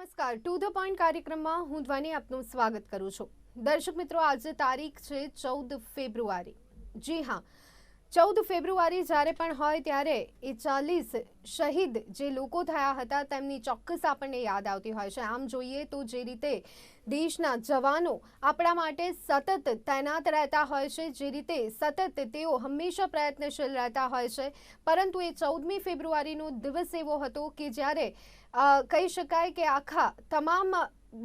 નમસ્કાર to the point કાર્યક્રમમાં હું ધ્વની આપનું સ્વાગત કરું છું। દર્શક મિત્રો, આજે તારીખ છે 14 ફેબ્રુઆરી। જી હા, 14 ફેબ્રુઆરી જ્યારે પણ હોય ત્યારે એ 40 શહીદ જે લોકો થયા હતા તેમની ચોક્કસ આપણને યાદ આવતી હોય છે। આમ જોઈએ તો જે રીતે દેશના જવાનો આપણા માટે સતત તૈનાત રહેતા હોય છે, જે રીતે સતત તેઓ હંમેશા પ્રયત્નશીલ રહેતા હોય છે, પરંતુ એ 14મી ફેબ્રુઆરીનો દિવસ એવો હતો કે જ્યારે કહી શકાય કે આખા તમામ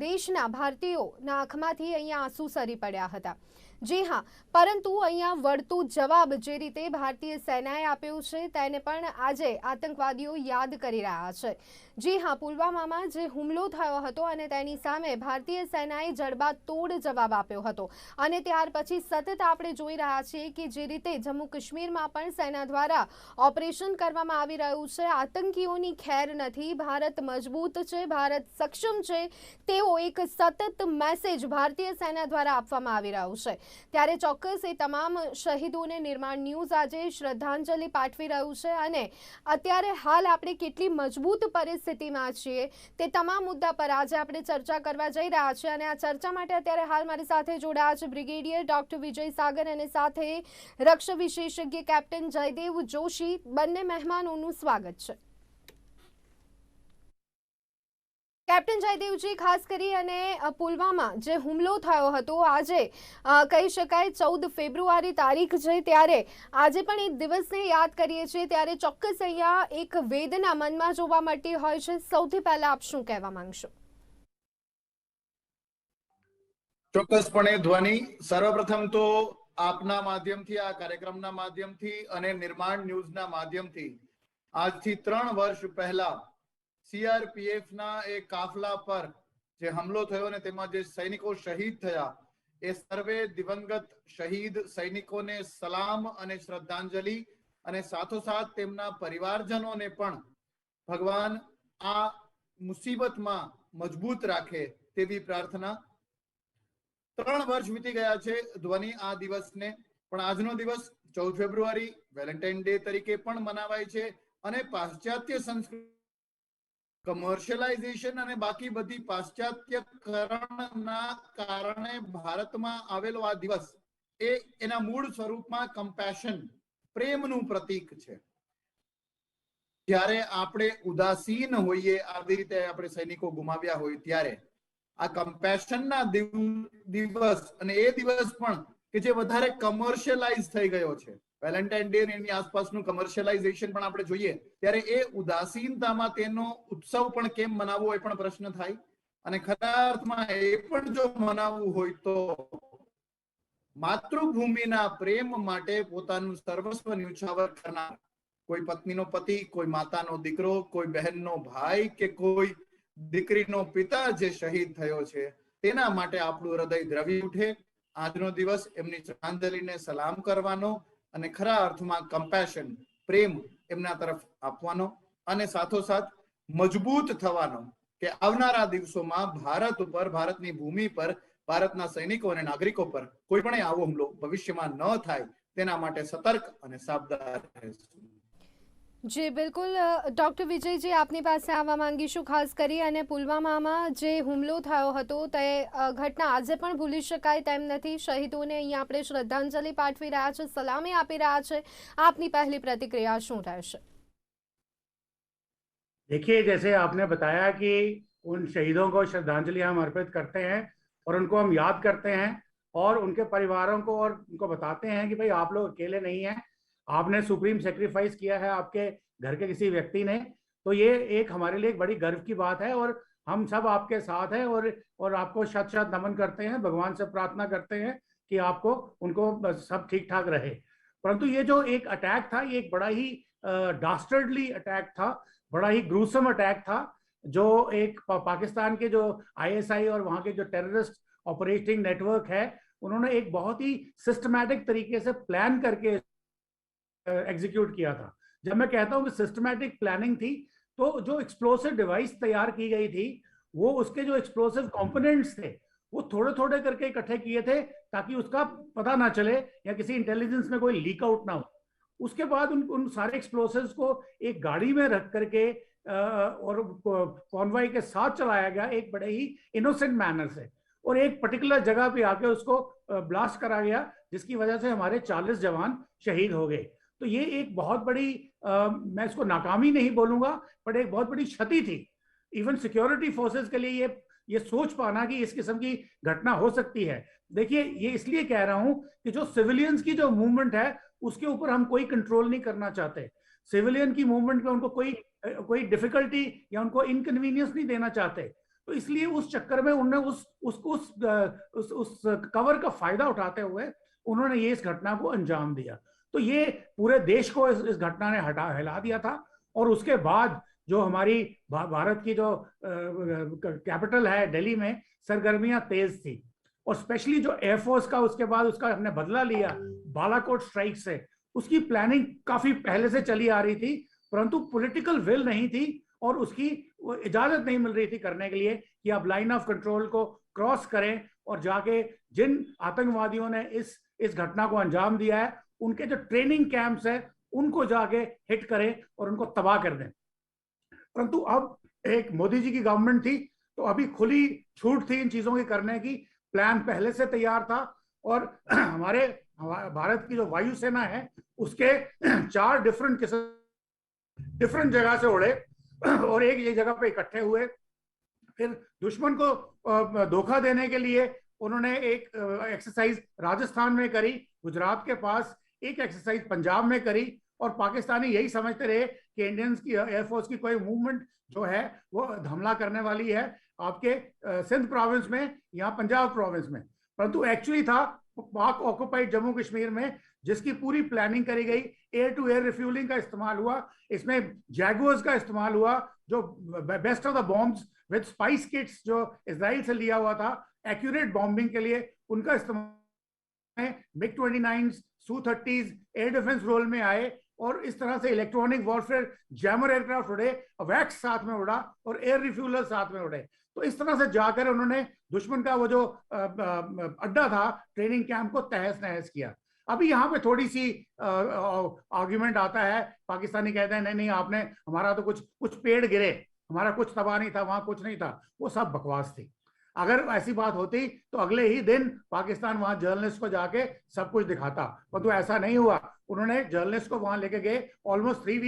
દેશના ભારતીયોના આંખમાંથી અહીંયા આંસુ સરી પડ્યા હતા। જી હા, પરંતુ અહીંયા વળતો જવાબ જે રીતે ભારતીય સેનાએ આપ્યો છે તેને પણ આજે આતંકવાદીઓ યાદ કરી રહ્યા છે। જી હા, પુલવામામાં જે હુમલો થયો હતો અને તેની સામે ભારતીય સેનાએ જડબાતોડ જવાબ આપ્યો હતો અને ત્યાર પછી સતત આપણે જોઈ રહ્યા છીએ કે જે રીતે જમ્મુ કાશ્મીરમાં પણ સેના દ્વારા ઓપરેશન કરવામાં આવી રહ્યું છે। આતંકીઓની ખેર નથી, ભારત મજબૂત છે, ભારત સક્ષમ છે તેવો એક સતત મેસેજ ભારતીય સેના દ્વારા આપવામાં આવી રહ્યો છે। ત્યારે ચોક્કસ એ તમામ શહીદોને નિર્માણ ન્યૂઝ આજે શ્રદ્ધાંજલિ પાઠવી રહ્યું છે અને અત્યારે હાલ આપણે કેટલી મજબૂત પરિસ્થિતિમાં છીએ તે તમામ મુદ્દા પર આજે આપણે ચર્ચા કરવા જઈ રહ્યા છીએ અને આ ચર્ચા માટે અત્યારે હાલ મારી સાથે જોડાયા છે બ્રિગેડિયર ડોક્ટર વિજય સાગર અને સાથે રક્ષા વિશેષજ્ઞ કેપ્ટન જયદેવ જોશી। બંને મહેમાનોનું સ્વાગત છે। કેપ્ટન જયદેવજી, ખાસ કરી અને પુલવામા જે હુમલો થયો હતો આજે કહી શકાય 14 ફેબ્રુઆરી તારીખ છે, ત્યારે આજે પણ એ દિવસને યાદ કરીએ છીએ ત્યારે ચોક્કસ અહીંયા એક વેદના મનમાં જોવા મળતી હોય છે। સૌથી પહેલા આપ શું કહેવા માંગશો? ચોક્કસપણે ધ્વનિ, સર્વપ્રથમ તો આપના માધ્યમથી, આ કાર્યક્રમના માધ્યમથી અને નિર્માણ ન્યૂઝના માધ્યમથી આજથી 3 વર્ષ પહેલા સીઆરપીએફ ના એ કાફલા પર જે હુમલો થયો અને તેમાં જે સૈનિકો શહીદ થયા એ સર્વે દિવંગત શહીદ સૈનિકોને સલામ અને શ્રદ્ધાંજલિ અને સાથોસાથ તેમના પરિવારજનોને પણ ભગવાન આ મુસીબતમાં મજબૂત રાખે તેવી પ્રાર્થના। 3 વર્ષ વીતી ગયા છે ધ્વનિ આ દિવસને, પણ આજનો દિવસ 14 ફેબ્રુઆરી વેલેન્ટાઇન ડે તરીકે પણ મનાવાય છે અને પાશ્ચાત્ય સંસ્કૃતિ, કમર્શિયલાઇઝેશન અને બાકી બધી પાશ્ચાત્યકરણના કારણે ભારતમાં આવેલો આ દિવસ એ એના મૂળ સ્વરૂપમાં કમ્પેશન, પ્રેમનું પ્રતીક છે। જ્યારે આપણે ઉદાસીન હોઈએ, આવી રીતે આપણે સૈનિકો ગુમાવ્યા હોય ત્યારે આ કમ્પેશનના દિવસ અને એ દિવસ પણ કે જે વધારે કમર્શિયલાઇઝ થઈ ગયો છે, વેલેન્ટાઇન ડે એની આસપાસનું કમર્શિયલાઇઝેશન પણ આપણે જોઈએ ત્યારે એ ઉદાસીનતામાં તેનો ઉત્સવ પણ કેમ મનાવવો એ પણ પ્રશ્ન થાય અને ખરા અર્થમાં એ પણ જો મનાવવું હોય તો માતૃભૂમિના પ્રેમ માટે પોતાનું સર્વસ્વ ન્યોછાવર કરનાર કોઈ પત્નીનો પતિ, કોઈ માતાનો દીકરો, કોઈ બહેનનો ભાઈ કે કોઈ દીકરીનો પિતા જે શહીદ થયો છે તેના માટે આપણું હૃદય દ્રવી ઉઠે। આજનો દિવસ એમની શ્રદ્ધાંજલિને સલામ કરવાનો અને ખરા અર્થમાં કમ્પેશન, પ્રેમ એમના તરફ આપવાનો અને સાથોસાથ મજબૂત થવાનો કે આવનારા દિવસોમાં ભારત ઉપર, ભારતની ભૂમિ પર, ભારતના સૈનિકો અને નાગરિકો પર કોઈ પણ આવો હુમલો ભવિષ્યમાં ન થાય તેના માટે સતર્ક અને સાવધાન રહેશું। જી બિલકુલ, ડૉક્ટર વિજયજી આપની પાસે આવવા માંગીશું। ખાસ કરી અને પુલવામામાં જે હુમલો થયો હતો તે ઘટના આજે પણ ભૂલી શકાય તેમ નથી। શહીદોને અહીંયા આપણે શ્રદ્ધાંજલિ પાઠવી રહ્યા છે, સલામી આપી રહ્યા છે। આપની पहली प्रतिक्रिया શું રહેશે? देखिए, जैसे आपने बताया कि उन शहीदों को श्रद्धांजलि हम अर्पित करते हैं और उनको हम याद करते हैं और उनके परिवारों को और उनको बताते हैं कि भाई आप लोग अकेले नहीं हैं, आपने सुप्रीम सेक्रीफाइस किया है आपके घर के किसी व्यक्ति ने, तो ये एक हमारे लिए एक बड़ी गर्व की बात है और हम सब आपके साथ हैं और आपको शत शत नमन करते हैं, भगवान से प्रार्थना करते हैं कि आपको उनको सब ठीक ठाक रहे। परंतु ये जो एक अटैक था, ये एक बड़ा ही डास्टर्डली अटैक था, बड़ा ही ग्रूसम अटैक था, जो एक पाकिस्तान के जो आईएसआई और वहां के जो टेररिस्ट ऑपरेटिंग नेटवर्क है उन्होंने एक बहुत ही सिस्टमैटिक तरीके से प्लान करके एग्जीक्यूट किया था। जब मैं कहता हूं कि सिस्टमैटिक प्लानिंग थी, तो जो एक्सप्लोसिव डिवाइस तैयार की गई थी वो उसके जो एक्सप्लोसिव कंपोनेंट्स थे वो थोड़े थोड़े करके इकट्ठे किए थे ताकि उसका पता ना चले या किसी इंटेलिजेंस में कोई लीक आउट ना हो। उसके बाद उन सारे एक्सप्लोसिव्स को एक गाड़ी में रख करके और कॉन्वॉय के साथ चलाया गया एक बड़े ही इनोसेंट मैनर से, और एक पर्टिकुलर जगह पे आके उसको ब्लास्ट करा गया, जिसकी वजह से हमारे 40 जवान शहीद हो गए। तो ये एक बहुत बड़ी मैं इसको नाकामी नहीं बोलूंगा, बट एक बहुत बड़ी क्षति थी इवन सिक्योरिटी फोर्सेस के लिए। ये सोच पाना कि इस किस्म की घटना हो सकती है। देखिए, ये इसलिए कह रहा हूं कि जो सिविलियंस की जो मूवमेंट है उसके ऊपर हम कोई कंट्रोल नहीं करना चाहते। सिविलियन की मूवमेंट में उनको कोई डिफिकल्टी या उनको इनकन्वीनियंस नहीं देना चाहते। तो इसलिए उस चक्कर में उन्होंने उस कवर का फायदा उठाते हुए उन्होंने ये इस घटना को अंजाम दिया। तो ये पूरे देश को इस घटना ने हिला दिया था। और उसके बाद जो हमारी भारत की जो कैपिटल है दिल्ली में सरगर्मियां तेज थी, और स्पेशली जो एयरफोर्स का उसके बाद उसका हमने बदला लिया बालाकोट स्ट्राइक से, उसकी प्लानिंग काफी पहले से चली आ रही थी, परंतु पॉलिटिकल विल नहीं थी और उसकी इजाजत नहीं मिल रही थी करने के लिए कि आप लाइन ऑफ कंट्रोल को क्रॉस करें और जाके जिन आतंकवादियों ने इस घटना को अंजाम दिया है उनके जो ट्रेनिंग कैंप्स है उनको जाके हिट करें और उनको तबाह कर दें। परंतु अब एक मोदी जी की गवर्नमेंट थी, तो अभी खुली छूट थी इन चीजों की करने की, प्लान पहले से तैयार था। और हमारे भारत की जो वायुसेना है उसके 4 डिफरेंट जगह से उड़े और एक ये जगह पे इकट्ठे हुए। फिर दुश्मन को धोखा देने के लिए उन्होंने एक एक्सरसाइज राजस्थान में करी, गुजरात के पास एक एक्सरसाइज पंजाब में करी, और पाकिस्तानी यही समझते रहे कि इंडियंस की एयरफोर्स की कोई मूवमेंट जो है वो हमला करने वाली है आपके सिंध प्रोविंस में या पंजाब प्रोविंस में। परंतु एक्चुअली था पाक ऑक्युपाइड जम्मू कश्मीर में, जिसकी पूरी प्लानिंग करी गई। एयर टू एयर रिफ्यूलिंग का इस्तेमाल हुआ, इसमें जैगुअर्स का इस्तेमाल हुआ, जो best of the bombs with spice kits जो इजराइल से लिया हुआ था एक्यूरेट बॉम्बिंग के लिए, उनका इस्तेमाल MiG 29 Su-30s air defence role में आए। और इस तरह से इलेक्ट्रॉनिक वॉरफेयर जैमर एयरक्राफ्ट उड़े, वैक्स साथ में उड़ा और एयर रिफ्यूलर साथ में उड़े। तो इस तरह से जाकर उन्होंने दुश्मन का वो जो अड्डा था ट्रेनिंग कैंप को तहस नहस किया। अभी यहाँ पे थोड़ी सी आर्ग्यूमेंट आता है, पाकिस्तानी कहते हैं नहीं नहीं आपने हमारा तो कुछ पेड़ गिरे, हमारा कुछ तबाह नहीं था, वहां कुछ नहीं था। वो सब बकवास थी। अगर ऐसी बात होती तो अगले ही दिन पाकिस्तान वहां जर्नलिस्ट को जाके सब कुछ दिखाता, परंतु तो ऐसा नहीं हुआ। उन्होंने जर्नलिस्ट को वहां लेके गए ऑलमोस्ट 4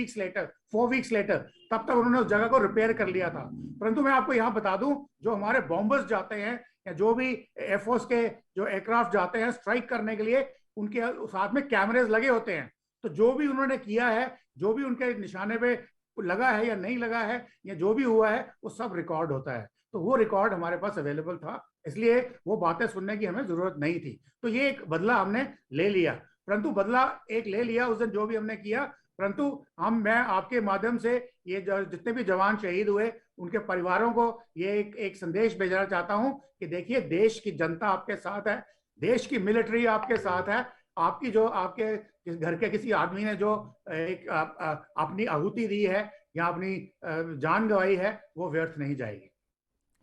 वीक्स लेटर, तब तक उन्होंने उस जगह को रिपेयर कर लिया था। परंतु मैं आपको यहाँ बता दूं, जो हमारे बॉम्बर्स जाते हैं या जो भी एयरफोर्स के जो एयरक्राफ्ट जाते हैं स्ट्राइक करने के लिए, उनके साथ में कैमरेज लगे होते हैं। तो जो भी उन्होंने किया है, जो भी उनके निशाने पे लगा है या नहीं लगा है या जो भी हुआ है, वो सब रिकॉर्ड होता है। तो वो रिकॉर्ड हमारे पास अवेलेबल था, इसलिए वो बातें सुनने की हमें जरूरत नहीं थी। तो ये एक बदला हमने ले लिया, परंतु बदला एक ले लिया उस दिन जो भी हमने किया। परंतु मैं आपके माध्यम से ये जितने भी जवान शहीद हुए उनके परिवारों को ये एक संदेश भेजना चाहता हूं कि देखिए, देश की जनता आपके साथ है, देश की मिलिट्री आपके साथ है। आपकी जो आपके घर के किसी आदमी ने जो एक अपनी आहुति दी है या अपनी जान गंवाई है, वो व्यर्थ नहीं जाएगी।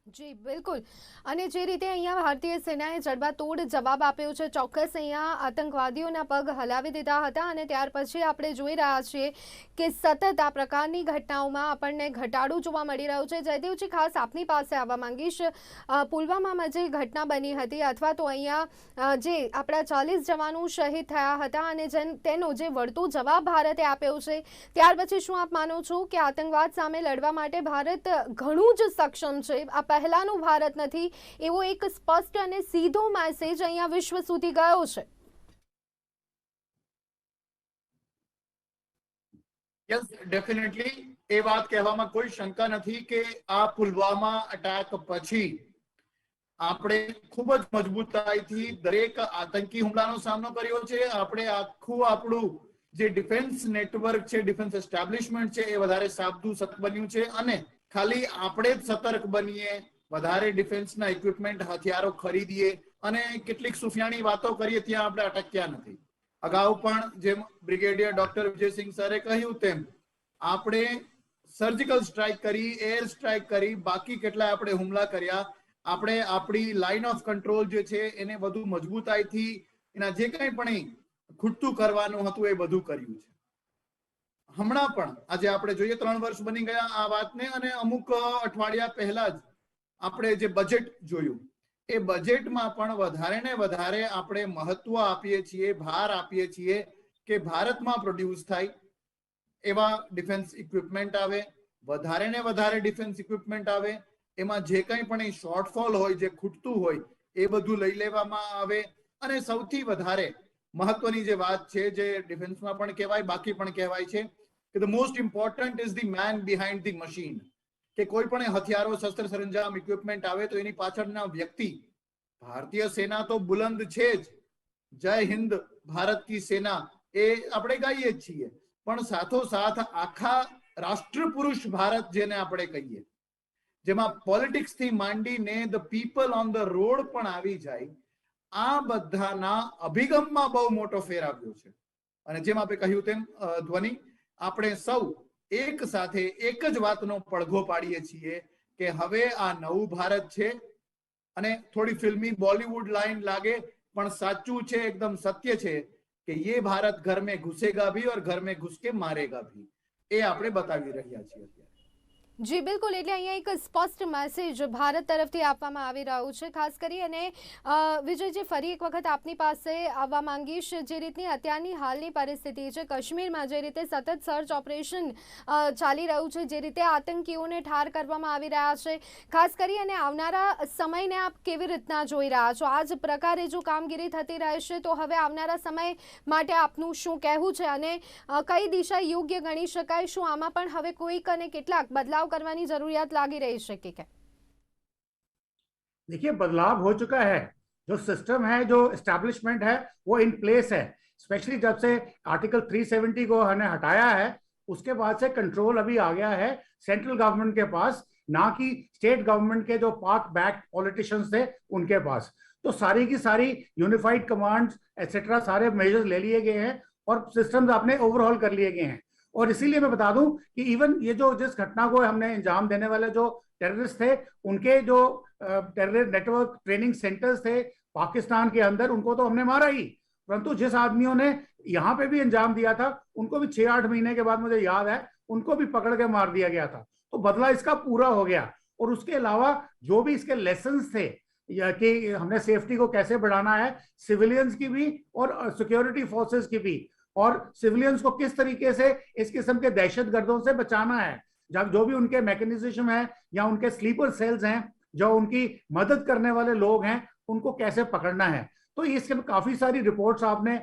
જી બિલકુલ। અને જે રીતે અહીંયા ભારતીય સેનાએ જડબાતોડ જવાબ આપ્યો છે, ચોક્કસ અહીંયા આતંકવાદીઓના પગ હલાવી દીધા હતા। અને ત્યાર પછી આપણે જોઈ રહ્યા છીએ કે સતત આ પ્રકારની ઘટનાઓમાં આપણને ઘટાડો જોવા મળી રહ્યો છે। જયદેવજી, ખાસ આપની પાસે આવવા માંગીશ, પુલવામામાં જે ઘટના બની હતી અથવા તો અહીંયા જે આપણા 40 જવાનો શહીદ થયા હતા અને તેનો જે વળતો જવાબ ભારતે આપ્યો છે, ત્યાર પછી શું આપ માનો છો કે આતંકવાદ સામે લડવા માટે ભારત ઘણું જ સક્ષમ છે? આ પહેલાનું ભારત નથી, એવો એક સ્પષ્ટ અને સીધો મેસેજ અહીંયા વિશ્વ સુધી ગયો છે। યસ, ડેફિનેટલી એ વાત કહેવામાં કોઈ શંકા નથી કે આ પુલવામા અટેક પછી આપણે ખૂબ જ મજબૂતાઈથી દરેક આતંકી હુમલાનો સામનો કર્યો છે। આપણે આખું આપણું જે ડિફેન્સ નેટવર્ક છે, ડિફેન્સ એસ્ટાબ્લિશમેન્ટ છે, એ વધારે સાબદું સખ્ત બન્યું છે। અને ખાલી આપણે જ સતર્ક બનીએ, વધારે ડિફેન્સના ઇક્વિપમેન્ટ હથિયારો ખરીદીએ અને કેટલીક સુફિયાણી વાતો કરીએ ત્યાં આપણે અટક્યા નથી। અગાઉ પણ જેમ બ્રિગેડિયર ડોક્ટર વિજયસિંહ સરે કહ્યું તેમ આપણે સર્જિકલ સ્ટ્રાઇક કરી, એર સ્ટ્રાઇક કરી, બાકી કેટલા આપણે હુમલા કર્યા। આપણે આપણી લાઇન ઓફ કંટ્રોલ જે છે એને વધુ મજબૂતાઈથી એના જે કંઈ પણ ખૂટતું કરવાનું હતું એ બધું કર્યું છે। હમણાં પણ આજે આપણે જોઈએ 3 વર્ષ બની ગયા આ વાતને, અને અમુક અઠવાડિયા પહેલા જ આપણે જે બજેટ જોયું, એ બજેટમાં પણ વધારે ને વધારે આપણે મહત્વ આપીએ છીએ, ભાર આપીએ છીએ કે ભારતમાં પ્રોડ્યુસ થાય એવા ડિફેન્સ ઇક્વિપમેન્ટ આવે, વધારે ને વધારે ડિફેન્સ ઇક્વિપમેન્ટ આવે, એમાં જે કંઈ પણ શોર્ટફોલ હોય, જે ખૂટતું હોય એ બધું લઈ લેવામાં આવે. અને સૌથી વધારે મહત્વની જે વાત છે, જે ડિફેન્સમાં પણ કહેવાય, બાકી પણ કહેવાય છે કે the most important is the man behind the machine. કે કોઈ પણ હથિયારો, શસ્ત્ર સરંજામ, ઇક્વિપમેન્ટ આવે તો એની પાછળના વ્યક્તિ, ભારતીય સેના તો બુલંદ છે જ, જય હિન્દ ભારત કી સેના એ આપણે ગાઈએ જ છીએ, પણ સાથોસાથ આખા રાષ્ટ્રપુરુષ ભારત જેને આપણે કહીએ, જેમાં પોલિટિક્સ થી માંડીને the people on the road પણ આવી જાય, આ બધાના અભિગમમાં બહુ મોટો ફેર આવ્યો છે. અને જેમ આપણે કહ્યું તેમ ધ્વનિ, આપણે સૌ એક સાથે એક જ વાતનો પડઘો પાડીએ છીએ કે હવે આ નવું ભારત છે. અને થોડી ફિલ્મી બોલિવૂડ લાઈન લાગે, પણ સાચું છે, એકદમ સત્ય છે કે ये भारत घर में घुसेगा भी और घर में घुस के मारेगा भी. એ આપણે બતાવી રહ્યા છીએ અત્યારે. જી બિલકુલ, એટલે અહીંયા એક સ્પષ્ટ મેસેજ ભારત તરફથી આપવામાં આવી રહ્યું છે. ખાસ કરી અને વિજયજી, ફરી એક વખત આપની પાસે આવવા માંગીશ. જે રીતની અત્યારની હાલની પરિસ્થિતિ છે, કાશ્મીરમાં જે રીતે સતત સર્ચ ઓપરેશન ચાલી રહ્યું છે, જે રીતે આતંકીઓને ઠાર કરવામાં આવી રહ્યા છે, ખાસ કરી અને આવનારા સમયને આપ કેવી રીતના જોઈ રહ્યા છો? આ જ પ્રકારે જો કામગીરી થતી રહેશે તો હવે આવનારા સમય માટે આપનું શું કહેવું છે, અને કઈ દિશા યોગ્ય ગણી શકાય? શું આમાં પણ હવે કોઈક અને કેટલાક બદલાવ करवानी जरूरियात लागी रही है क्या? देखिए, बदलाव हो चुका है, जो सिस्टम है, जो एस्टैब्लिशमेंट है, वो इन प्लेस है. स्पेशली जब से आर्टिकल 370 को हमने हटाया है, उसके बाद से कंट्रोल अभी आ गया है सेंट्रल गवर्नमेंट के पास, ना कि स्टेट गवर्नमेंट के जो पाक बैक पॉलिटिशियंस थे उनके पास. तो सारी की सारी यूनिफाइड कमांड्स एटसेट्रा सारे मेजर्स ले लिए गए हैं और सिस्टम्स आपने ओवरऑल कर लिए गए हैं. और इसीलिए मैं बता दूं कि इवन ये जो जिस घटना को हमने अंजाम देने वाले जो टेररिस्ट थे, उनके जो टेररिस्ट नेटवर्क ट्रेनिंग सेंटर्स थे पाकिस्तान के अंदर, उनको तो हमने मारा ही, परंतु जिस आदमियों ने यहाँ पे भी अंजाम दिया था, उनको भी 6-8 महीने के बाद, मुझे याद है, उनको भी पकड़ के मार दिया गया था. तो बदला इसका पूरा हो गया. और उसके अलावा जो भी इसके लेसन्स थे, या कि हमने सेफ्टी को कैसे बढ़ाना है, सिविलियंस की भी और सिक्योरिटी फोर्सेस की भी, और सिविलियंस को किस तरीके से इस किस्म के दहशतगर्दों से बचाना है, जब जो भी उनके मैकेनिज्म है या उनके स्लीपर सेल्स हैं, जो उनकी मदद करने वाले लोग हैं, उनको कैसे पकड़ना है. तो इसके काफी सारी रिपोर्ट्स आपने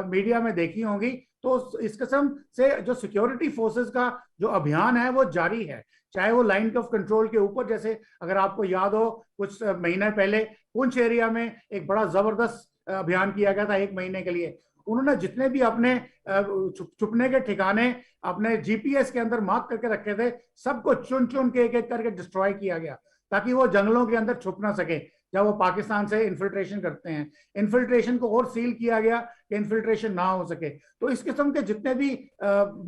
मीडिया में देखी होंगी. तो इस किस्म से जो सिक्योरिटी फोर्सेस का जो अभियान है वो जारी है, चाहे वो लाइन ऑफ कंट्रोल के ऊपर, जैसे अगर आपको याद हो कुछ महीने पहले पुंछ एरिया में एक बड़ा जबरदस्त अभियान किया गया था 1 महीने के लिए. उन्होंने जितने भी अपने छुपने के ठिकाने अपने जीपीएस के अंदर मार्क करके रखे थे, सबको चुन चुन के एक एक करके डिस्ट्रॉय किया गया, ताकि वो जंगलों के अंदर छुप ना सके जब वो पाकिस्तान से इन्फिल्ट्रेशन करते हैं. इन्फिल्ट्रेशन को और सील किया गया कि इन्फिल्ट्रेशन ना हो सके. तो इस किस्म के जितने भी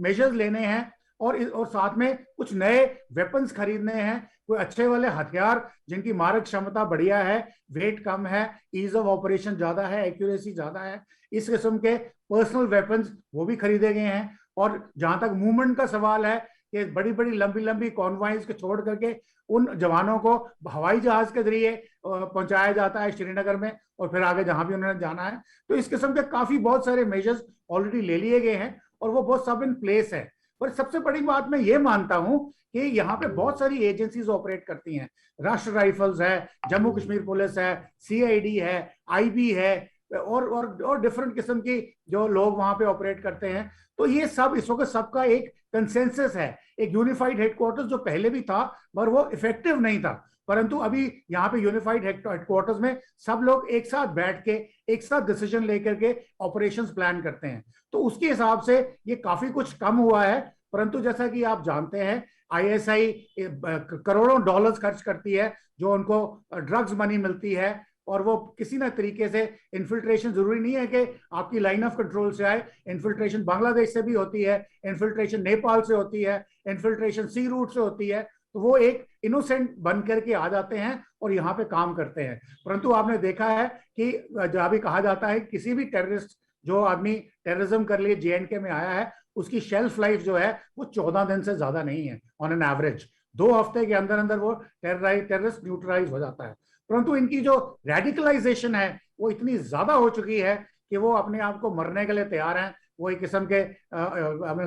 मेजर्स लेने हैं, और साथ में कुछ नए वेपन्स खरीदने हैं, कोई अच्छे वाले हथियार जिनकी मारक क्षमता बढ़िया है, वेट कम है, ईज ऑफ ऑपरेशन ज्यादा है, एक्यूरेसी ज्यादा है, इस किस्म के पर्सनल वेपन्स वो भी खरीदे गए हैं. और जहां तक मूवमेंट का सवाल है कि बड़ी बड़ी लंबी लंबी कॉन्वॉयज को छोड़ करके उन जवानों को हवाई जहाज के जरिए पहुंचाया जाता है श्रीनगर में, और फिर आगे जहां भी उन्होंने जाना है. तो इस किस्म के काफी बहुत सारे मेजर्स ऑलरेडी ले लिए गए हैं, और वो बहुत सब इन प्लेस है. पर सबसे बड़ी बात मैं ये मानता हूं कि यहाँ पे बहुत सारी एजेंसीज ऑपरेट करती हैं. राष्ट्र राइफल्स है, जम्मू कश्मीर पुलिस है, सीआईडी है, आईबी है, और डिफरेंट किस्म की जो लोग वहां पे ऑपरेट करते हैं. तो ये सब इस वक्त सबका एक कंसेंसस है, एक यूनिफाइड हेडक्वार्टर्स जो पहले भी था पर वो इफेक्टिव नहीं था, परंतु अभी यहाँ पे यूनिफाइड हेडक्वार्टर्स में सब लोग एक साथ बैठ के एक साथ डिसीजन लेकर के ऑपरेशंस प्लान करते हैं. तो उसके हिसाब से ये काफी कुछ कम हुआ है. परंतु जैसा कि आप जानते हैं, आईएसआई करोड़ों डॉलर्स खर्च करती है, जो उनको ड्रग्स मनी मिलती है, और वो किसी ना तरीके से इन्फिल्ट्रेशन, जरूरी नहीं है कि आपकी लाइन ऑफ कंट्रोल से आए, इन्फिल्ट्रेशन बांग्लादेश से भी होती है, इन्फिल्ट्रेशन नेपाल से होती है, इन्फिल्ट्रेशन सी रूट से होती है. तो वो एक इनोसेंट बन करके आ जाते हैं और यहाँ पे काम करते हैं. परंतु आपने देखा है कि जब भी कहा जाता है किसी भी टेररिस्ट, जो आदमी टेररिज्म कर लिए जेएनके में आया है, उसकी शेल्फ लाइफ जो है वो 14 दिन से ज्यादा नहीं है ऑन एन एवरेज। 2 हफ्ते के अंदर अंदर वो टेररिस्ट न्यूट्रलाइज हो जाता है। परंतु इनकी जो रेडिकलाइजेशन है वो इतनी ज्यादा हो चुकी है कि वो अपने आप को मरने के लिए तैयार हैं। वो एक किस्म के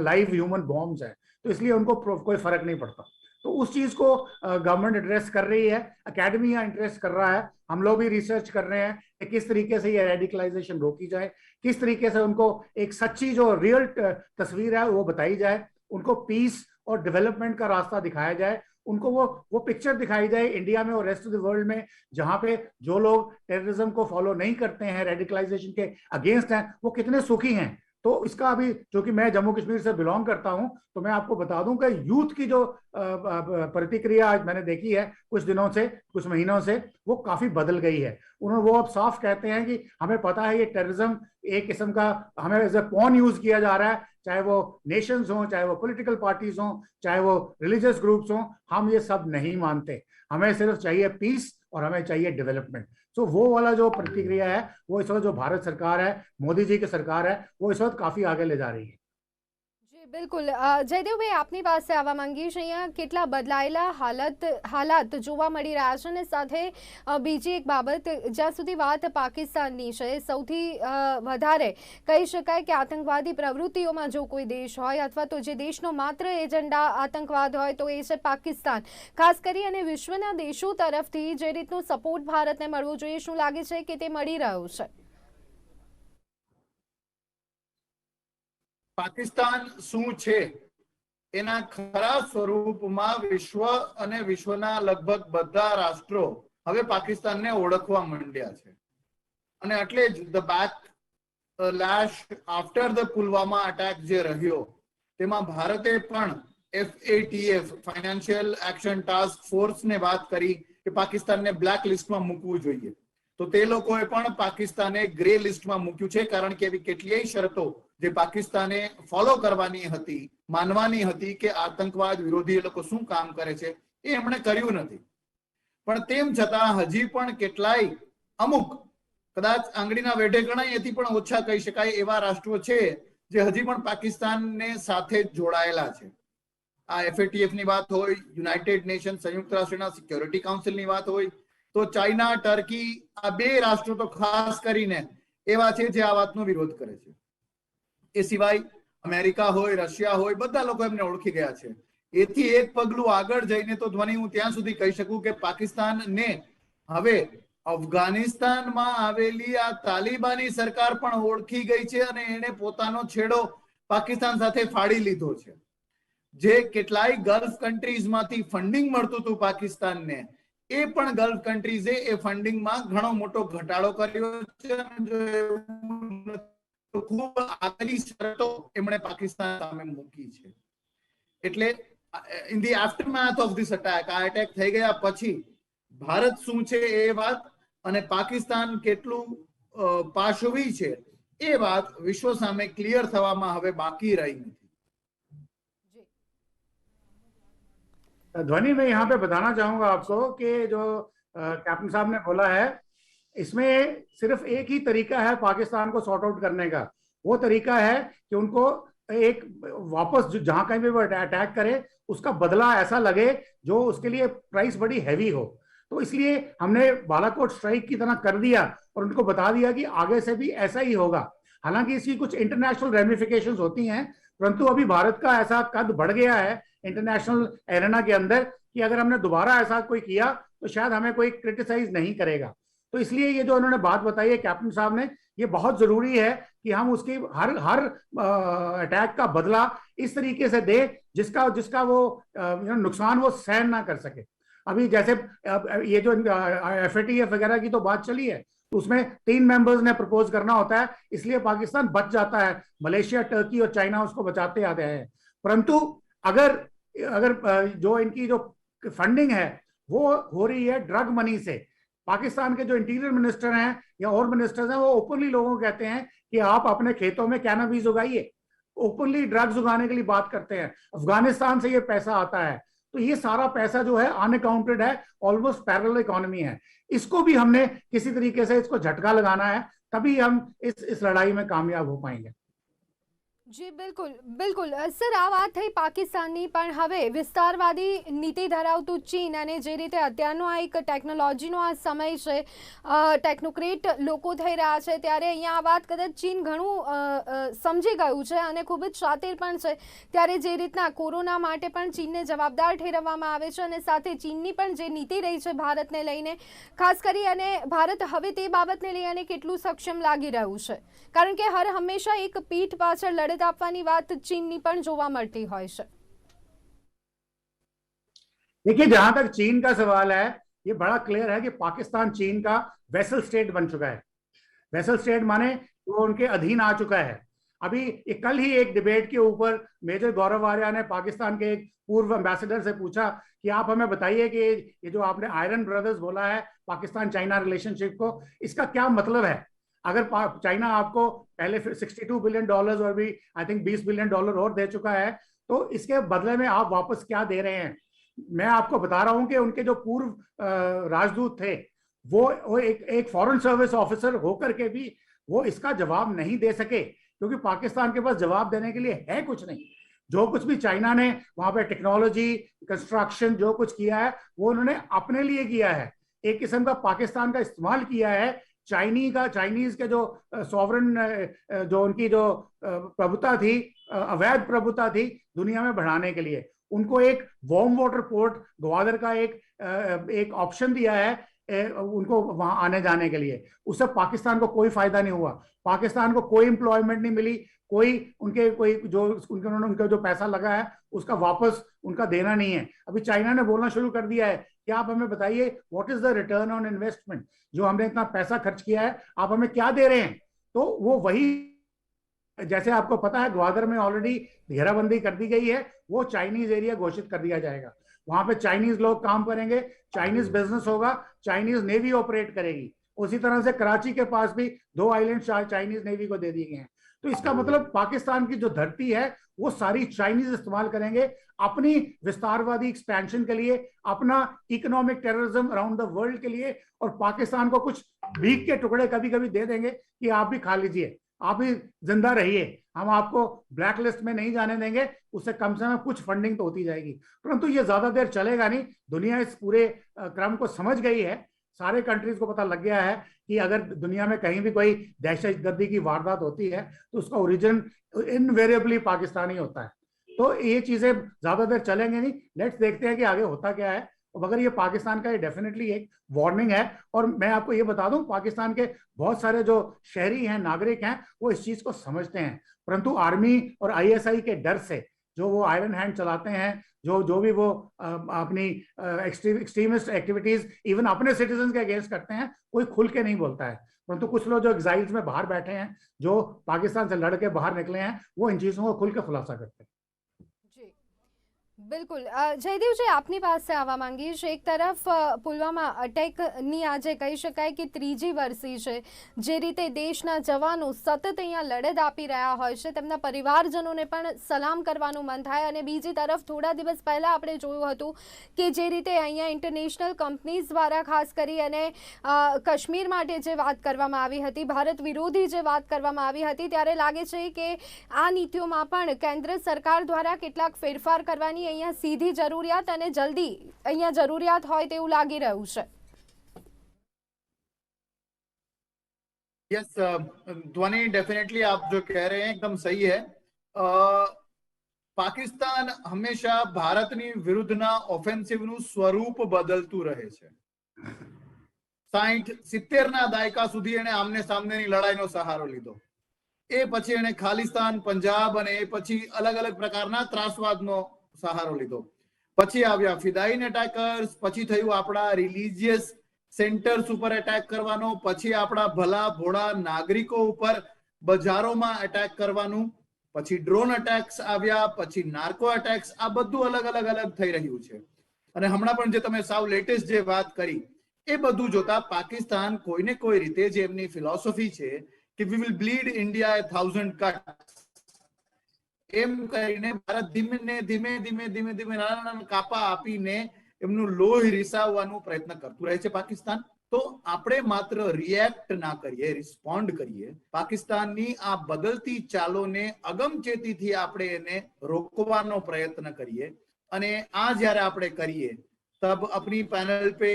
लाइव ह्यूमन बॉम्ब्स हैं, तो इसलिए उनको कोई फर्क नहीं पड़ता। तो उस चीज को गवर्नमेंट एड्रेस कर रही है, एकेडमी यहाँ इंटरेस्ट कर रहा है, हम लोग भी रिसर्च कर रहे हैं कि किस तरीके से ये रेडिकलाइजेशन रोकी जाए, किस तरीके से उनको एक सच्ची जो रियल तस्वीर है वो बताई जाए, उनको पीस और डेवलपमेंट का रास्ता दिखाया जाए, उनको वो पिक्चर दिखाई जाए इंडिया में और रेस्ट ऑफ द वर्ल्ड में, जहां पे जो लोग टेररिज्म को फॉलो नहीं करते हैं, रेडिकलाइजेशन के अगेंस्ट हैं, वो कितने सुखी हैं। तो इसका अभी, क्योंकि मैं जम्मू कश्मीर से बिलोंग करता हूं, तो मैं आपको बता दूं कि यूथ की जो प्रतिक्रिया आज मैंने देखी है कुछ दिनों से, कुछ महीनों से, वो काफी बदल गई है। वो अब साफ कहते हैं कि हमें पता है ये टेररिज्म एक किस्म का हमें एज ए पॉन यूज किया जा रहा है, चाहे वो नेशंस हों, चाहे वो पॉलिटिकल पार्टीज हों, चाहे वो रिलीजियस ग्रुप्स हों, हम ये सब नहीं मानते। हमें सिर्फ चाहिए पीस और हमें चाहिए डेवलपमेंट। तो वो वाला जो प्रतिक्रिया है वो इस वक्त जो भारत सरकार है, मोदी जी की सरकार है, वो इस वक्त काफी आगे ले जा रही है। જી બિલકુલ જયદેવભાઈ, આપની પાસે આવવા માંગીશ, અહીંયા કેટલા બદલાયેલા હાલાત જોવા મળી રહ્યા છે અને સાથે બીજી એક બાબત, જ્યાં સુધી વાત પાકિસ્તાનની છે, સૌથી વધારે કહી શકાય કે આતંકવાદી પ્રવૃત્તિઓમાં જો કોઈ દેશ હોય અથવા તો જે દેશનો માત્ર એજન્ડા આતંકવાદ હોય તો એ છે પાકિસ્તાન। ખાસ કરી અને વિશ્વના દેશો તરફથી જે રીતનો સપોર્ટ ભારતને મળવો જોઈએ, શું લાગે છે કે તે મળી રહ્યો છે? પાકિસ્તાન શું છે એના ખરા સ્વરૂપમાં વિશ્વ અને વિશ્વના લગભગ બધા રાષ્ટ્રો હવે પાકિસ્તાનને ઓળખવા માંડ્યા છે અને એટલે જ the backlash after the Pulwama attack જે રહ્યો તેમાં ભારતે પણ FATF ફાઇનાન્શિયલ એક્શન ટાસ્ક ફોર્સને વાત કરી કે પાકિસ્તાનને બ્લેક લિસ્ટમાં મૂકવું જોઈએ, તો તે લોકોએ પણ પાકિસ્તાને ગ્રે લિસ્ટમાં મૂક્યું છે, કારણ કે એવી કેટલીય શરતો જે પાકિસ્તાને ફોલો કરવાની હતી, માનવાની હતી કે આતંકવાદ વિરોધી એ લોકો શું કામ કરે છે, એ એમણે કર્યું નથી। પણ તેમ છતાં હજી પણ કેટલાય અમુક કદાચ આંગળીના વેઢે ગણાય એથી પણ ઓછા કહી શકાય એવા રાષ્ટ્રો છે જે હજી પણ પાકિસ્તાનને સાથે જોડાયેલા છે। આ FATF ની વાત હોય, યુનાઇટેડ નેશન સંયુક્ત રાષ્ટ્રના સિક્યોરિટી કાઉન્સિલની વાત હોય, તો ચાઇના, ટર્કી, આ બે રાષ્ટ્રો તો ખાસ કરીને એવા છે જે આ વાતનો વિરોધ કરે છે। એ સિવાય અમેરિકા હોય, રશિયા હોય, બધા લોકો એમને ઓળખી ગયા છે। એથી એક પગલું આગળ જઈને તો ધ્વનિ હું ત્યાં સુધી કહી શકું કે પાકિસ્તાનને હવે અફઘાનિસ્તાનમાં આવેલી આ તાલિબાની સરકાર પણ ઓળખી ગઈ છે અને એણે પોતાનો છેડો પાકિસ્તાન સાથે ફાડી લીધો છે। જે કેટલાય ગલ્ફ કન્ટ્રીઝમાંથી ફંડિંગ મળતું હતું પાકિસ્તાનને, એ પણ ગલ્ફ કન્ટ્રીઝે એ ફંડિંગમાં ઘણો મોટો ઘટાડો કર્યો છે। ખૂબ આગલી શરતો એમણે પાકિસ્તાન સામે મૂકી છે। એટલે in the aftermath of this attack, આ અટેક થઈ ગયા પછી ભારત શું છે એ વાત અને પાકિસ્તાન કેટલું પાશવી છે એ વાત વિશ્વ સામે ક્લિયર થવામાં હવે બાકી રહી નથી। ध्वनि, मैं यहाँ पे बताना चाहूंगा आपको कि जो कैप्टन साहब ने बोला है, इसमें सिर्फ एक ही तरीका है पाकिस्तान को सॉर्ट आउट करने का। वो तरीका है कि उनको एक वापस जहां कहीं भी वो अटैक करे उसका बदला ऐसा लगे जो उसके लिए प्राइस बड़ी हैवी हो। तो इसलिए हमने बालाकोट स्ट्राइक की तरह कर दिया और उनको बता दिया कि आगे से भी ऐसा ही होगा। हालांकि इसकी कुछ इंटरनेशनल रेमिफिकेशंस होती हैं, परंतु अभी भारत का ऐसा कद बढ़ गया है इंटरनेशनल एरेना के अंदर कि अगर हमने दोबारा ऐसा कोई किया तो शायद हमें कोई क्रिटिसाइज नहीं करेगा। तो इसलिए ये जो उन्होंने बात बताई है कैप्टन साहब ने, ये बहुत जरूरी है कि हम उसकी हर अटैक का बदला इस तरीके से दे जिसका वो नुकसान वो सहन ना कर सके। अभी जैसे ये जो FATF वगैरह की तो बात चली है, तो उसमें 3 मेंबर्स ने प्रपोज करना होता है, इसलिए पाकिस्तान बच जाता है। मलेशिया, टर्की और चाइना उसको बचाते आते हैं। परंतु अगर जो इनकी जो फंडिंग है वो हो रही है ड्रग मनी से, पाकिस्तान के जो इंटीरियर मिनिस्टर हैं या और मिनिस्टर्स हैं वो ओपनली लोगों को कहते हैं कि आप अपने खेतों में कैनबिस उगाइए, ओपनली ड्रग्स उगाने के लिए बात करते हैं। अफगानिस्तान से ये पैसा आता है, तो ये सारा पैसा जो है अनअकाउंटेड है, ऑलमोस्ट पैरेलल इकोनॉमी है। इसको भी हमने किसी तरीके से इसको झटका लगाना है, तभी हम इस लड़ाई में कामयाब हो पाएंगे। જી બિલકુલ બિલકુલ સર, આ વાત થઈ પાકિસ્તાનની, પણ હવે વિસ્તારવાદી નીતિ ધરાવતું ચીન અને જે રીતે અત્યારનો આ એક ટેકનોલોજીનો આ સમય છે, ટેકનોક્રેટ લોકો થઈ રહ્યા છે, ત્યારે અહીંયા આ વાત કદાચ ચીન ઘણું સમજી ગયું છે અને ખૂબ જ શાતિર પણ છે. ત્યારે જે રીતના કોરોના માટે પણ ચીનને જવાબદાર ઠેરવવામાં આવે છે અને સાથે ચીનની પણ જે નીતિ રહી છે ભારતને લઈને, ખાસ કરી, અને ભારત હવે તે બાબતને લઈને કેટલું સક્ષમ લાગી રહ્યું છે, કારણ કે હર હંમેશા એક પીઠ પાછળ લડત આપવાની વાત ચીનની પણ જોવા મળતી હોય છે. देखिए, जहां तक चीन का सवाल है, ये बड़ा क्लियर है कि पाकिस्तान चीन का वेसल स्टेट बन चुका है. वेसल स्टेट माने वो उनके अधीन आ चुका है. अभी कल ही एक डिबेट के ऊपर मेजर गौरव आर्या ने पाकिस्तान के एक पूर्व एम्बेसडर से पूछा कि आप हमें बताइए कि ये जो आपने आयरन ब्रदर्स बोला है पाकिस्तान चाइना रिलेशनशिप को, इसका क्या मतलब है. अगर चाइना आपको पहले $62 बिलियन और भी आई थिंक $20 बिलियन और दे चुका है, तो इसके बदले में आप वापस क्या दे रहे हैं. मैं आपको बता रहा हूं कि उनके जो पूर्व राजदूत थे, वो एक फॉरेन सर्विस ऑफिसर होकर के भी वो इसका जवाब नहीं दे सके, क्योंकि पाकिस्तान के पास जवाब देने के लिए है कुछ नहीं. जो कुछ भी चाइना ने वहां पे टेक्नोलॉजी, कंस्ट्रक्शन जो कुछ किया है, वो उन्होंने अपने लिए किया है. एक किस्म का पाकिस्तान का इस्तेमाल किया है चाइनीज के जो सॉवरन, जो उनकी जो प्रभुता थी, अवैध प्रभुता थी दुनिया में बढ़ाने के लिए. उनको एक वार्म वाटर पोर्ट ग्वादर का एक ऑप्शन दिया है उनको वहां आने जाने के लिए. उससे पाकिस्तान को कोई फायदा नहीं हुआ, पाकिस्तान को कोई एम्प्लॉयमेंट नहीं मिली, उनका जो पैसा लगा है उसका वापस उनका देना नहीं है. अभी चाइना ने बोलना शुरू कर दिया है कि आप हमें बताइए what is the return on investment, जो हमने इतना पैसा खर्च किया है आप हमें क्या दे रहे हैं. तो वो वही, जैसे आपको पता है ग्वादर में ऑलरेडी घेराबंदी कर दी गई है, वो चाइनीज एरिया घोषित कर दिया जाएगा. वहां पे चाइनीज लोग काम करेंगे, चाइनीज बिजनेस होगा, चाइनीज नेवी ऑपरेट करेगी. उसी तरह से कराची के पास भी 2 आइलैंड चाइनीज नेवी को दे दिए गए हैं. तो इसका मतलब पाकिस्तान की जो धरती है वो सारी चाइनीज इस्तेमाल करेंगे अपनी विस्तारवादी एक्सपेंशन के लिए, अपना economic terrorism around the world के लिए, और पाकिस्तान को कुछ भीख के टुकड़े कभी कभी दे देंगे कि आप भी खा लीजिए, आप भी जिंदा रहिए, हम आपको ब्लैक लिस्ट में नहीं जाने देंगे, उससे कम से कम कुछ फंडिंग तो होती जाएगी. परंतु ये ज्यादा देर चलेगा नहीं. दुनिया इस पूरे क्रम को समझ गई है, सारे कंट्रीज को पता लग गया है कि अगर दुनिया में कहीं भी कोई दहशतगर्दी की वारदात होती है तो उसका ओरिजिन इनवेरिएबली पाकिस्तानी होता है. तो ये चीजें ज्यादा देर चलेंगे नहीं. लेट्स देखते हैं कि आगे होता क्या है. मगर ये पाकिस्तान का ये डेफिनेटली एक वार्निंग है. और मैं आपको ये बता दूं, पाकिस्तान के बहुत सारे जो शहरी हैं, नागरिक हैं, वो इस चीज को समझते हैं, परंतु आर्मी और आईएसआई के डर से जो वो आयरन हैंड चलाते हैं, जो भी वो अपनी एक्सट्रीमिस्ट एक्टिविटीज इवन अपने सिटीजन के अगेंस्ट करते हैं, कोई खुल के नहीं बोलता है. परंतु कुछ लोग जो एग्जाइल्स में बाहर बैठे हैं, जो पाकिस्तान से लड़ के बाहर निकले हैं, वो इन चीजों को खुल के खुलासा करते हैं. બિલકુલ. જયદેવજી, આપની પાસે આવવા માંગીશ. એક તરફ પુલવામા અટેકની આજે કહી શકાય કે ત્રીજી વર્ષી છે, જે રીતે દેશના જવાનો સતત અહીંયા લડત આપી રહ્યા હોય છે, તેમના પરિવારજનોને પણ સલામ કરવાનું મન થાય. અને બીજી તરફ થોડા દિવસ પહેલાં આપણે જોયું હતું કે જે રીતે અહીંયા ઇન્ટરનેશનલ કંપનીઝ દ્વારા ખાસ કરી અને કાશ્મીર માટે જે વાત કરવામાં આવી હતી, ભારત વિરોધી જે વાત કરવામાં આવી હતી, ત્યારે લાગે છે કે આ નીતિઓમાં પણ કેન્દ્ર સરકાર દ્વારા કેટલાક ફેરફાર કરવાની અહીંયા સીધી જરૂરિયાત અને જલ્દી અહીંયા જરૂરિયાત હોય તેવું લાગી રહ્યું છે. यस ध्वनि, डेफिनेटली आप जो कह रहे हैं एकदम सही है. પાકિસ્તાન હંમેશા ભારતની વિરુદ્ધના ઓફેન્સિવનું સ્વરૂપ બદલતું રહે છે. 60-70 ના દાયકા સુધી એને આમને સામનેની લડાઈનો સહારો લીધો. એ પછી એને ખાલિસ્તાન, પંજાબ અને એ પછી અલગ અલગ પ્રકારના ત્રાસવાદનો સહારો લીધો. પછી આવ્યા ફિદાઈન એટેકર્સ, પછી થયું આપણા રિલિજિયસ સેન્ટર્સ ઉપર એટેક કરવાનો, પછી આપણા ભલા ભોળા નાગરિકો ઉપર બજારોમાં એટેક કરવાનું, પછી ડ્રોન અટેક્સ આવ્યા, પછી નાર્કો એટેક્સ. આ બધું અલગ અલગ અલગ થઈ રહ્યું છે. અને હમણાં પણ જે તમે સાવ લેટેસ્ટ જે વાત કરી, એ બધું જોતા પાકિસ્તાન કોઈને કોઈ રીતે જે એમની ફિલોસોફી છે કે we will bleed India 1000 cuts, એમ કરીને ભારત ધીમે ધીમે ધીમે ધીમે નાના નાના કાપા આપીને એમનું લોહી રીસાવવાનો પ્રયત્ન કરતું રહે છે પાકિસ્તાન. તો આપણે માત્ર રિએક્ટ ના કરીએ, રિસ્પોન્ડ કરીએ. પાકિસ્તાનની આ બદલતી ચાલોને અગમચેતીથી આપણે એને રોકવાનો પ્રયત્ન કરીએ. અને આ જ્યારે આપણે કરીએ तब अपनी पैनल पे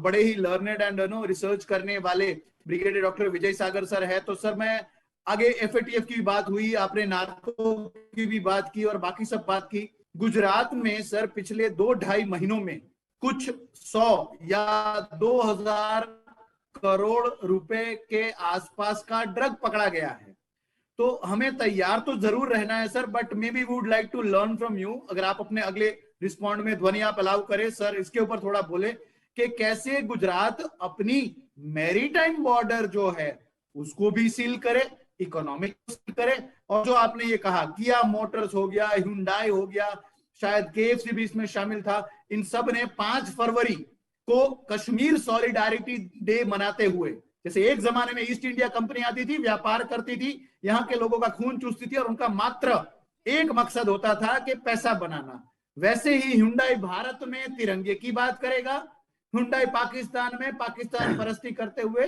बड़े ही लर्नेड एंड रिसर्च करने वाले ब्रिगेडियर डॉक्टर विजय सागर सर है. तो सर मैं आगे एफएटीएफ की बात हुई, आपने नार्को की भी बात की और बाकी सब बात की. गुजरात में सर पिछले 2-2.5 महीनों में कुछ 100 या 2000 करोड़ रुपए के आसपास का ड्रग पकड़ा गया है. तो हमें तैयार तो जरूर रहना है sir, but maybe would like to learn from you. अगर आप अपने अगले रिस्पॉन्ड में ध्वनि आप अलाउ करें सर, इसके ऊपर थोड़ा बोले कि कैसे गुजरात अपनी मैरीटाइम बॉर्डर जो है उसको भी सील करे, इकोनॉमिक सील करे. और जो आपने ये कहा किया मोटर्स हो गया, हुंडई हो गया, शायद केएफसी भी इसमें शामिल था, इन सब ने 5 फरवरी को कश्मीर सॉलिडारिटी डे मनाते हुए, जैसे एक जमाने में ईस्ट इंडिया कंपनी आती थी, व्यापार करती थी, यहाँ के लोगों का खून चूसती थी और उनका मात्र एक मकसद होता था कि पैसा बनाना, वैसे ही हुंडई भारत में तिरंगे की बात करेगा, हुंडई पाकिस्तान में पाकिस्तान परस्ती करते हुए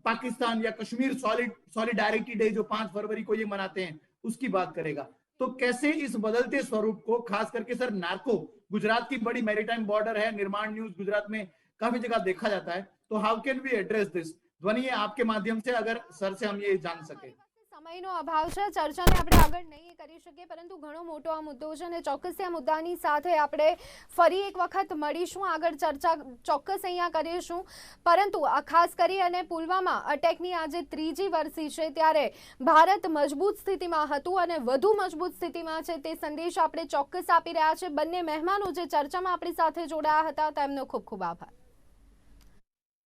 पाकिस्तान या कश्मीर सॉलिडारिटी डे जो 5 फरवरी को ये मनाते हैं उसकी बात करेगा. तो कैसे इस बदलते स्वरूप को, खास करके सर नार्को, गुजरात की बड़ी मैरीटाइम बॉर्डर है, निर्माण न्यूज गुजरात में काफी जगह देखा जाता है, तो how can we address this? ध्वनि आपके माध्यम से अगर सर से हम ये जान सके. સમયનો અભાવ છે, ચર્ચાને આપણે આગળ નહીં કરી શકીએ, પરંતુ ઘણો મોટો આ મુદ્દો છે અને ચોક્કસ આ મુદ્દાની સાથે આપણે ફરી એક વખત મળીશું, આગળ ચર્ચા ચોક્કસ અહીંયા કરીશું. પરંતુ આ ખાસ કરી અને પુલવામા અટેકની આજે 3જી વર્ષી છે ત્યારે ભારત મજબૂત સ્થિતિમાં હતું અને વધુ મજબૂત સ્થિતિમાં છે તે સંદેશ આપણે ચોક્કસ આપી રહ્યા છે. બંને મહેમાનો જે ચર્ચામાં આપણી સાથે જોડાયા હતા તેમનો ખૂબ ખૂબ આભાર.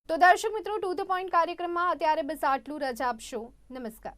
તો દર્શક મિત્રો, ટુ ધ પોઈન્ટ કાર્યક્રમમાં અત્યારે બસ આટલું. રજા આપશો. નમસ્કાર.